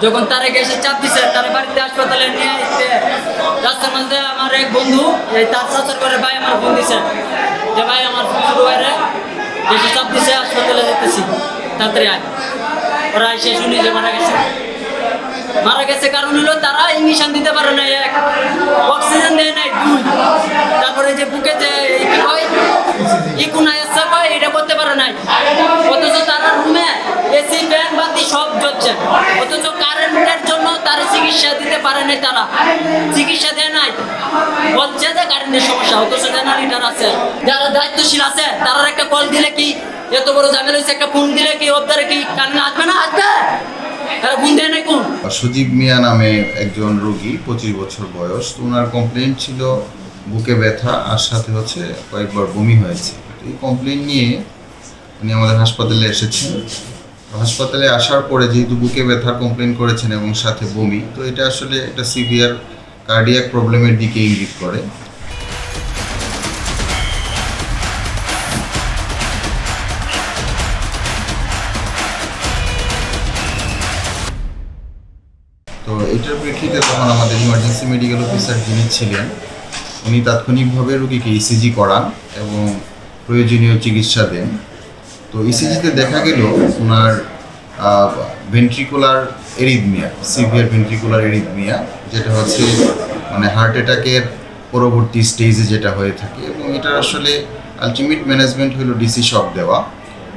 যখন তারা এসে চাপ দিছে, তারা বাড়িতে হাসপাতালে নিয়ে আসতে রাস্তার মধ্যে আমার এক বন্ধু তার চাচার করে ভাই আমার ফোন দিছে যে ভাই আমার ছোট ভাইরে এসে চাপ দিছে, হাসপাতালে যেতেছি, তাড়াতাড়ি আয়। ওরা এসে শুনি যে মারা গেছে কারণ হলো তারা ইঞ্জেকশন দিতে পারে না, এক অক্সিজেন দেয় নাই, দুই তারপরে যে বুকে যে এটা করতে পারে নাই, অথচ তারা রুমে এসি ফ্যান বাতি সব জ্বলছে, অথচ কারেন্টের জন্য তারা চিকিৎসা দিতে পারে নাই, তারা চিকিৎসা দেয় নাই, বলছে যে কারেন্টের সমস্যা, অথচ জেনারেটর আছে। যারা দায়িত্বশীল আছে তারা একটা কল দিলে কি এত বড় ঝামেলা হয়েছে, একটা ফোন দিলে কি ওদের কি কারেন্ট আসবে না, আসবে। সুজীব মিয়া নামে একজন রোগী, 25 বছর বয়স। তো ওনার কমপ্লেন ছিল বুকে ব্যথা আর সাথে হচ্ছে কয়েকবার বমি হয়েছে। এই কমপ্লেন নিয়ে উনি আমাদের হাসপাতালে এসেছেন। হাসপাতালে আসার পরে যেহেতু বুকে ব্যথার কমপ্লেন করেছেন এবং সাথে বমি, তো এটা আসলে একটা সিভিয়ার কার্ডিয়াক প্রবলেমের দিকে ইঙ্গিত করে। তো এটার প্রেক্ষিতে তখন আমাদের ইমার্জেন্সি মেডিকেল অফিসার যিনি ছিলেন উনি তাৎক্ষণিকভাবে রোগীকে ইসিজি করান এবং প্রয়োজনীয় চিকিৎসা দেন। তো ইসিজিতে দেখা গেল ওনার ventricular arrhythmia, severe ventricular arrhythmia, যেটা হচ্ছে মানে হার্ট অ্যাটাকের পরবর্তী স্টেজে যেটা হয়ে থাকে, এবং এটা আসলে আলটিমেট ম্যানেজমেন্ট হলো ডিসি শক দেওয়া,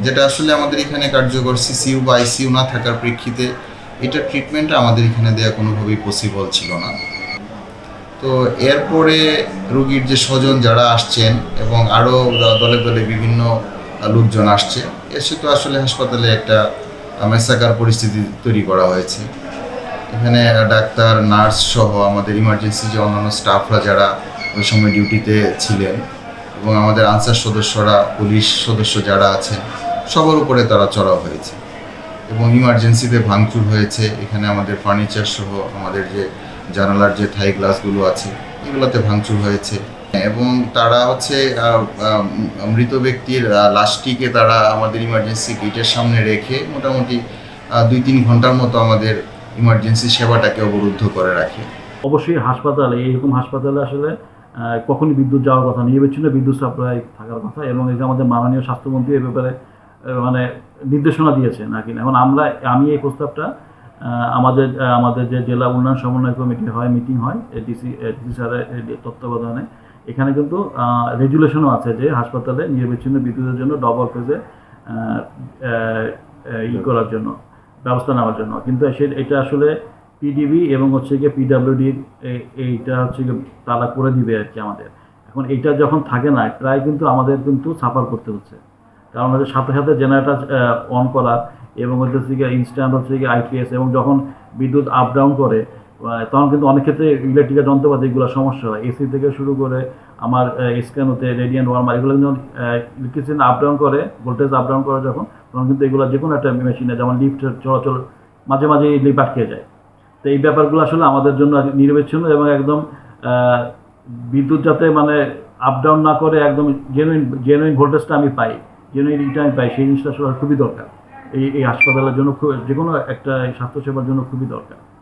যেটা আসলে আমাদের এখানে কার্যকর সিসিইউ বা আইসিইউ না থাকার প্রেক্ষিতে এটার ট্রিটমেন্টটা আমাদের এখানে দেওয়া কোনোভাবেই পসিবল ছিল না। তো এরপরে রোগীর যে স্বজন যারা আসছেন এবং আরও দলে দলে বিভিন্ন লোকজন আসছে, এসে তো আসলে হাসপাতালে একটা মেসাকার পরিস্থিতি তৈরি করা হয়েছে। এখানে ডাক্তার, নার্স সহ আমাদের ইমার্জেন্সি যে অন্যান্য স্টাফরা যারা ওই সময় ডিউটিতে ছিলেন এবং আমাদের আনসার সদস্যরা, পুলিশ সদস্য যারা আছেন, সবার উপরে তারা চড়াও হয়েছে এবং ইমার্জেন্সিতে ভাঙচুর হয়েছে। এখানে আমাদের ফার্নিচার সহ আমাদের যে জানালার যে থাই গ্লাসগুলো আছে এগুলোতে ভাঙচুর হয়েছে এবং তারা হচ্ছে মৃত ব্যক্তির লাশটিকে তারা আমাদের ইমার্জেন্সি গেটের সামনে রেখে মোটামুটি 2-3 ঘন্টার মতো আমাদের ইমার্জেন্সি সেবাটাকে অবরুদ্ধ করে রাখে। অবশ্যই হাসপাতালে, এইরকম হাসপাতালে আসলে কখনই বিদ্যুৎ যাওয়ার কথা, নিরবিচ্ছিন্ন বিদ্যুৎ সাপ্লাই থাকার কথা, এবং এই যে আমাদের মাননীয় স্বাস্থ্যমন্ত্রী এ ব্যাপারে মানে নির্দেশনা দিয়েছেন আর কি। এখন আমি এই প্রস্তাবটা আমাদের যে জেলা উন্নয়ন সমন্বয় কমিটি হয়, মিটিং হয় ডিসি স্যারের তত্ত্বাবধানে, এখানে কিন্তু রেজুলেশনও আছে যে হাসপাতালে নিরবিচ্ছিন্ন বিদ্যুতের জন্য ডবল ফেজে করার জন্য ব্যবস্থা নেওয়ার জন্য। কিন্তু এটা আসলে পিডিবি এবং হচ্ছে গিয়ে পিডাব্লিউডি এইটা হচ্ছে গিয়ে তারা করে দিবে আর কি আমাদের। এখন এইটা যখন থাকে না, প্রায় কিন্তু আমাদের কিন্তু সাফার করতে হচ্ছে, কারণ হচ্ছে সাথে সাথে জেনারেটর অন করা এবং হচ্ছে গিয়ে ইনস্ট্যান্ট হচ্ছে গিয়ে আইপিএস, এবং যখন বিদ্যুৎ আপ ডাউন করে তখন কিন্তু অনেক ক্ষেত্রে ইলেকট্রিক্যাল যন্ত্রপাতি এগুলো সমস্যা হয়। এসি থেকে শুরু করে আমার স্ক্যান হতে রেডিয়েন্ট ওয়ার্মার, এগুলো যখন ইলেকট্রিসিটি আপ ডাউন করে, ভোল্টেজ আপ ডাউন করে যখন, তখন কিন্তু এগুলো যে কোনো একটা মেশিনে, যেমন লিফটের চলাচল মাঝে মাঝে লিফট আটকে যায়। তো এই ব্যাপারগুলো আসলে আমাদের জন্য নিরবিচ্ছিন্ন এবং একদম বিদ্যুৎ যাতে মানে আপ ডাউন না করে একদম জেনুইন ভোল্টেজটা আমি পাই, জেনুইন রিটা আমি পাই, সেই জিনিসটা আসলে খুবই দরকার এই হাসপাতালের জন্য, যে কোনো একটা স্বাস্থ্যসেবার জন্য খুবই দরকার।